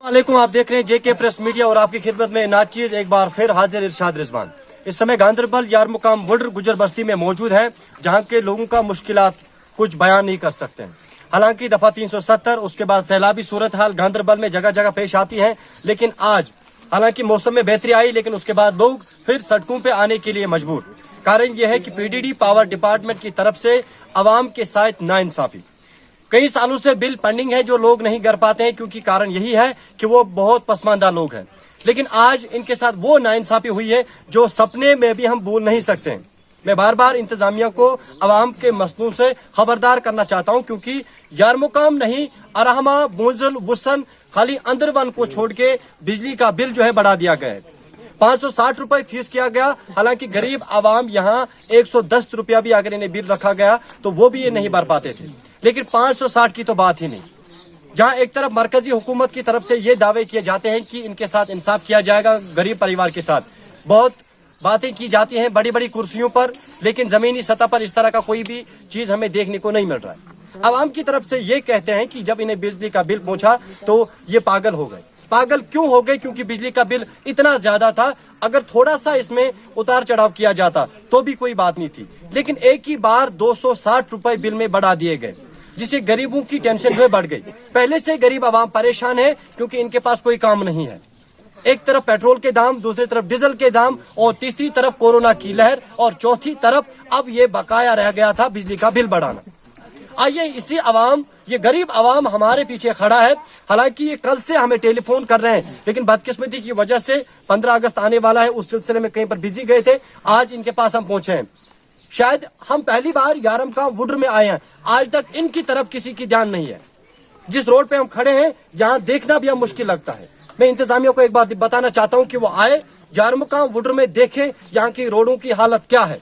वालेकुम, आप देख रहे हैं जेके प्रेस मीडिया और आपकी खिदमत में नाचीज एक बार फिर हाजिर इरशाद रिजवान। इस समय गांधरबल यारमुकाम वुडर गुजर बस्ती में मौजूद है, जहां के लोगों का मुश्किलात कुछ बयान नहीं कर सकते हैं। हालांकि दफा 370 उसके बाद सैलाबी सूरत हाल गांधरबल में जगह जगह पेश आती है, लेकिन आज हालांकि मौसम में बेहतरी आई, लेकिन उसके बाद लोग फिर सड़कों पे आने के लिए मजबूर। कारण यह है कि पीडीडी पावर डिपार्टमेंट की तरफ से अवाम के साथ नाइंसाफी। कई सालों से बिल पेंडिंग है जो लोग नहीं कर पाते हैं, क्योंकि कारण यही है कि वो बहुत पसमानदा लोग हैं। लेकिन आज इनके साथ वो नाइंसाफी हुई है जो सपने में भी हम भूल नहीं सकते हैं। मैं बार बार इंतजामिया को अवाम के मसलों से खबरदार करना चाहता हूं, क्योंकि यारमुकाम नहीं, अरहमा, बोझल, वुसन, खाली अंदरवन को छोड़ के बिजली का बिल जो है बढ़ा दिया गया है। 560 रुपए फीस किया गया। हालांकि गरीब आवाम यहाँ 110 रुपया भी अगर इन्हें बिल रखा गया तो वो भी ये नहीं भर पाते थे, लेकिन 560 की तो बात ही नहीं। जहां एक तरफ मरकजी हुकूमत की तरफ से ये दावे किए जाते हैं कि इनके साथ इंसाफ किया जाएगा, गरीब परिवार के साथ बहुत बातें की जाती हैं बड़ी बड़ी कुर्सियों पर, लेकिन जमीनी सतह पर इस तरह का कोई भी चीज हमें देखने को नहीं मिल रहा है। आवाम की तरफ से ये कहते हैं कि जब इन्हें बिजली का बिल पहुंचा तो ये पागल हो गए। पागल क्यों हो गए? क्योंकि बिजली का बिल इतना ज्यादा था, अगर थोड़ा सा इसमें उतार चढ़ाव किया जाता तो भी कोई बात नहीं थी, लेकिन एक ही बार 260 रुपए बिल में बढ़ा दिए गए, जिससे गरीबों की टेंशन जो है बढ़ गई। पहले से गरीब आवाम परेशान है, क्योंकि इनके पास कोई काम नहीं है। एक तरफ पेट्रोल के दाम, दूसरी तरफ डीजल के दाम, और तीसरी तरफ कोरोना की लहर, और चौथी तरफ अब ये बकाया रह गया था बिजली का बिल बढ़ाना। आइए इसी आवाम, ये गरीब आवाम हमारे पीछे खड़ा है। हालांकि ये कल से हमें टेलीफोन कर रहे हैं, लेकिन बदकिस्मती की वजह से 15 अगस्त आने वाला है, उस सिलसिले में कहीं पर बिजी गए थे। आज इनके पास हम पहुंचे हैं। शायद हम पहली बार यारमुकाम वुडर में आए हैं, आज तक इनकी तरफ किसी की ध्यान नहीं है। जिस रोड पे हम खड़े हैं यहाँ देखना भी हम मुश्किल लगता है। मैं इंतजामिया को एक बार बताना चाहता हूँ कि वो आए यारमुकाम वुडर में, देखे यहाँ की रोडों की हालत क्या है।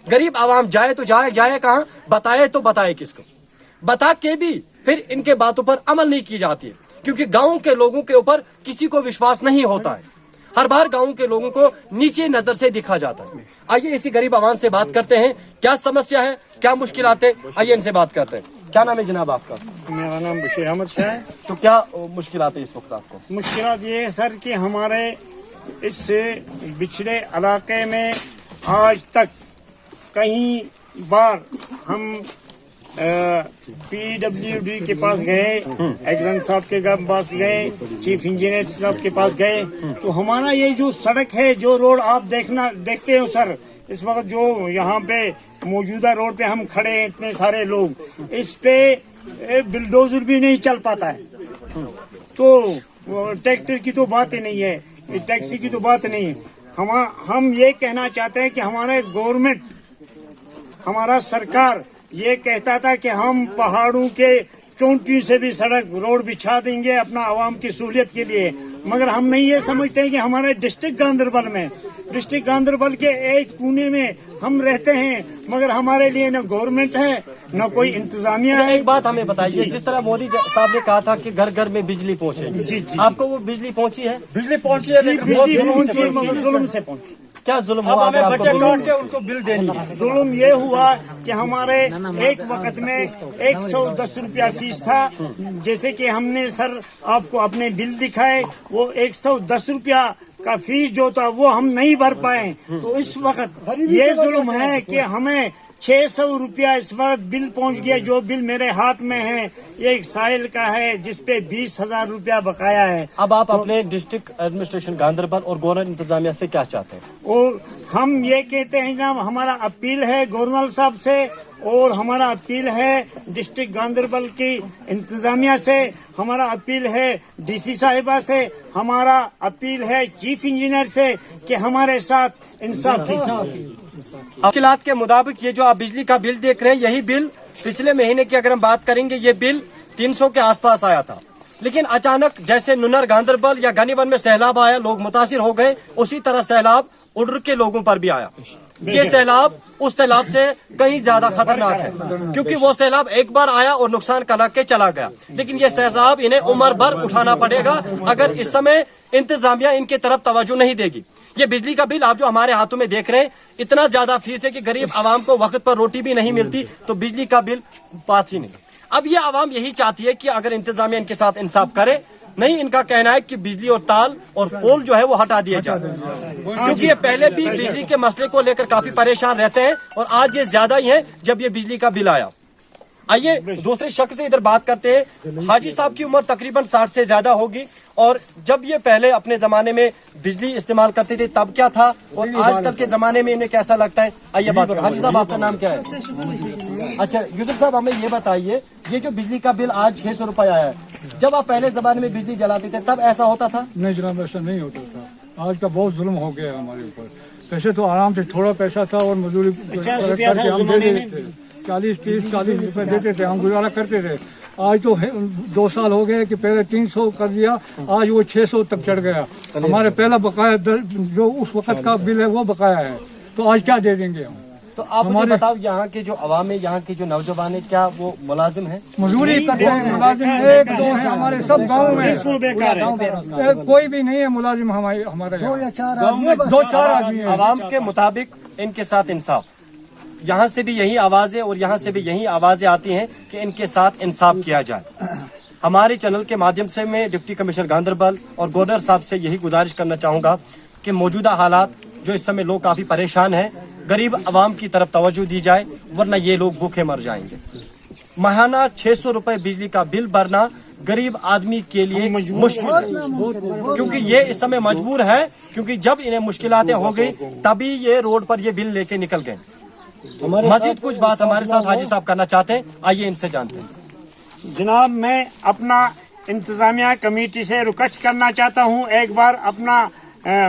गरीब आवाम जाए तो जाए कहाँ, बताए तो बताए किसको? बता के भी फिर इनके बातों पर अमल नहीं की जाती है, क्योंकि गाँव के लोगों के ऊपर किसी को विश्वास नहीं होता है। हर बार गाँव के लोगों को नीचे नजर से दिखा जाता है। आइए इसी गरीब आवाम से बात करते हैं, क्या समस्या है, क्या मुश्किल आते, आइए इनसे बात करते हैं। क्या नाम है जनाब आपका? मेरा नाम बशीर अहमद शाह है। तो क्या मुश्किल आते इस वक्त आपको? मुश्किल ये है सर कि हमारे इस बिछड़े इलाके में आज तक कई बार हम PWD के पास गए, एग्जाम साहब के पास गए, चीफ इंजीनियर साहब के पास गए, तो हमारा ये जो सड़क है, जो रोड आप देखते हो सर, इस वक्त जो यहाँ पे मौजूदा रोड पे हम खड़े हैं, इतने सारे लोग, इस पे बिल्डोजर भी नहीं चल पाता है। तो ट्रैक्टर की तो बात ही नहीं है, टैक्सी की तो बात नहीं है। हम ये कहना चाहते हैं कि हमारे गवर्नमेंट, हमारा सरकार ये कहता था कि हम पहाड़ों के चोटी से भी सड़क रोड बिछा देंगे अपना आवाम की सहूलियत के लिए, मगर हम नहीं ये समझते हैं कि हमारे डिस्ट्रिक्ट गांधरबल के एक कोने में हम रहते हैं, मगर हमारे लिए न गवर्नमेंट है न कोई इंतजामिया है। एक बात हमें बताइए, जिस तरह मोदी साहब ने कहा था कि घर घर में बिजली पहुंचे, जी, आपको वो बिजली पहुंची है? बिजली पहुंची है, मगर जुल्म से पहुंची। क्या जुल्म हुआ? उनको बिल देनी है। जुल्म ये हुआ कि हमारे एक वक्त में 110 रुपया फीस था, जैसे कि हमने सर आपको अपने बिल दिखाए, वो 110 रुपया का फीस जो था वो हम नहीं भर पाए। तो इस वक्त ये जुल्म है कि हमें 600 रुपया इस वक्त बिल पहुंच गया। जो बिल मेरे हाथ में है ये एक साहिल का है, जिसपे 20,000 रुपया बकाया है। अब आप अपने डिस्ट्रिक्ट एडमिनिस्ट्रेशन गांधरबल और गवर्नर इंतजामिया से क्या चाहते हैं? और हम ये कहते हैं जनाब, हमारा अपील है गवर्नर साहब से, और हमारा अपील है डिस्ट्रिक्ट गांधरबल की इंतजामिया से, हमारा अपील है डीसी साहिबा से, हमारा अपील है चीफ इंजीनियर से कि हमारे साथ इंसाफ कीजिए। हालात के मुताबिक ये जो आप बिजली का बिल देख रहे हैं, यही बिल पिछले महीने की अगर हम बात करेंगे, ये बिल 300 के आसपास आया था। लेकिन अचानक जैसे नुनर, गांधरबल या गनीवन में सैलाब आया, लोग मुतासिर हो गए, उसी तरह सैलाब उडर के लोगों पर भी आया। ये सैलाब उस सैलाब से कहीं ज्यादा खतरनाक है, क्योंकि वो सैलाब एक बार आया और नुकसान करा के चला गया, लेकिन ये सैलाब इन्हें उम्र भर उठाना पड़ेगा अगर इस समय इंतजामिया इनकी तरफ तवज्जो नहीं देगी। ये बिजली का बिल आप जो हमारे हाथों में देख रहे हैं, इतना ज्यादा फीस है कि गरीब आवाम को वक्त पर रोटी भी नहीं मिलती, तो बिजली का बिल बात ही नहीं। अब ये आवाम यही चाहती है कि अगर इंतजामिया इनके साथ इंसाफ करे नहीं, इनका कहना है कि बिजली और ताल और पोल जो है वो हटा दिया जाए, क्योंकि ये पहले भी बिजली के मसले को लेकर काफी परेशान रहते हैं और आज ये ज्यादा ही है जब ये बिजली का बिल आया। आइए दूसरे शख्स से इधर बात करते हैं। हाजी साहब की उम्र तकरीबन 60 से ज्यादा होगी और जब ये पहले अपने जमाने में बिजली इस्तेमाल करते थे तब क्या था और आजकल के जमाने में इन्हें कैसा लगता है, आइए बात करें। हाजी साहब, आपका नाम क्या है? अच्छा यूसुफ साहब, हमें ये बताइए, ये जो बिजली का बिल आज 600 रुपए आया है, जब आप पहले जमाने में बिजली जलाते थे तब ऐसा होता था? नहीं जनाब, ऐसा नहीं होता था। आज का बहुत जुल्म हो गया हमारे ऊपर। पैसे तो आराम से थोड़ा पैसा था और मजदूरी 50 रुपया था हम जमाने दे देते थे। 40-30-40 रुपए देते थे, हम गुजारा करते थे। आज तो 2 साल हो गए कि पहले 300 कर दिया, आज वो 600 तक चढ़ गया। हमारे पहला बकाया जो उस वक्त का बिल है वो बकाया है, तो आज क्या दे देंगे हम? तो आप मुझे बताओ, यहाँ के जो अवाम है, यहाँ के जो नौजवान है, क्या वो मुलाजिम है? मजदूरी करते हैं, मुलाजिम 1-2 है हमारे सब गाँव में, बिल्कुल बेकार है। कोई भी नहीं है मुलाजिम हमारे गाँव में, 2-4 आदमी है। अवाम के मुताबिक इनके साथ इंसाफ, यहाँ से भी यही आवाजें और यहाँ से भी यही आवाजें आती हैं कि इनके साथ इंसाफ किया जाए। हमारे चैनल के माध्यम से मैं डिप्टी कमिश्नर गांधरबल और गवर्नर साहब से यही गुजारिश करना चाहूँगा कि मौजूदा हालात जो इस समय लोग काफ़ी परेशान हैं, गरीब आवाम की तरफ तवज्जो दी जाए, वरना ये लोग भूखे मर जाएंगे। माहाना 600 रुपए बिजली का बिल भरना गरीब आदमी के लिए मुश्किल है, क्योंकि ये इस समय मजबूर है, क्योंकि जब इन्हें मुश्किलातें हो गई तभी ये रोड पर ये बिल लेके निकल गए। मजीद कुछ बात हमारे साथ हाजी साहब करना चाहते हैं, आइए इनसे जानते हैं। जनाब, मैं अपना इंतजामिया कमेटी से रिक्वेस्ट करना चाहता हूं, एक बार अपना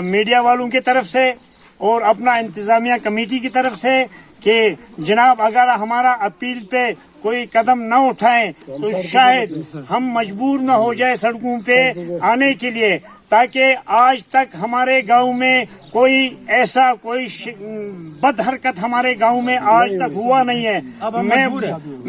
मीडिया वालों की तरफ से और अपना इंतजामिया कमेटी की तरफ से, कि जनाब अगर हमारा अपील पे कोई कदम न उठाएं तो शायद हम मजबूर न हो जाए सड़कों पे आने के लिए, ताकि आज तक हमारे गांव में कोई ऐसा कोई बद हरकत हमारे गांव में आज तक हुआ नहीं है।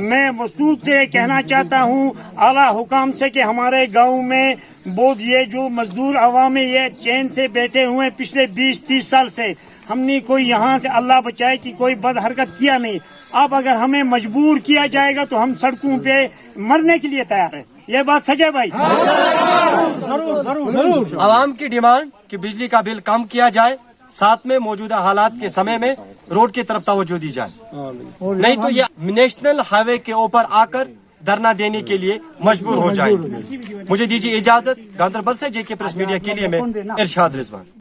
मैं वसूल से कहना चाहता हूं आला हुकाम से कि हमारे गांव में बहुत ये जो मजदूर अवाम ये चैन से बैठे हुए हैं पिछले 20-30 साल से, हमने कोई यहाँ से अल्लाह बचाए कि कोई बद हरकत किया नहीं। अब अगर हमें मजबूर किया जाएगा तो हम सड़कों पे मरने के लिए तैयार है। ये बात सच है भाई? जरूर। आवाम की डिमांड कि बिजली का बिल कम किया जाए, साथ में मौजूदा हालात के समय में रोड की तरफ तवज्जो दी जाए, नहीं तो ये नेशनल हाईवे के ऊपर आकर धरना देने के लिए मजबूर हो जाएंगे। मुझे दीजिए इजाजत। गांधरबल से JK प्रेस मीडिया के लिए मैं इरशाद रिजवान।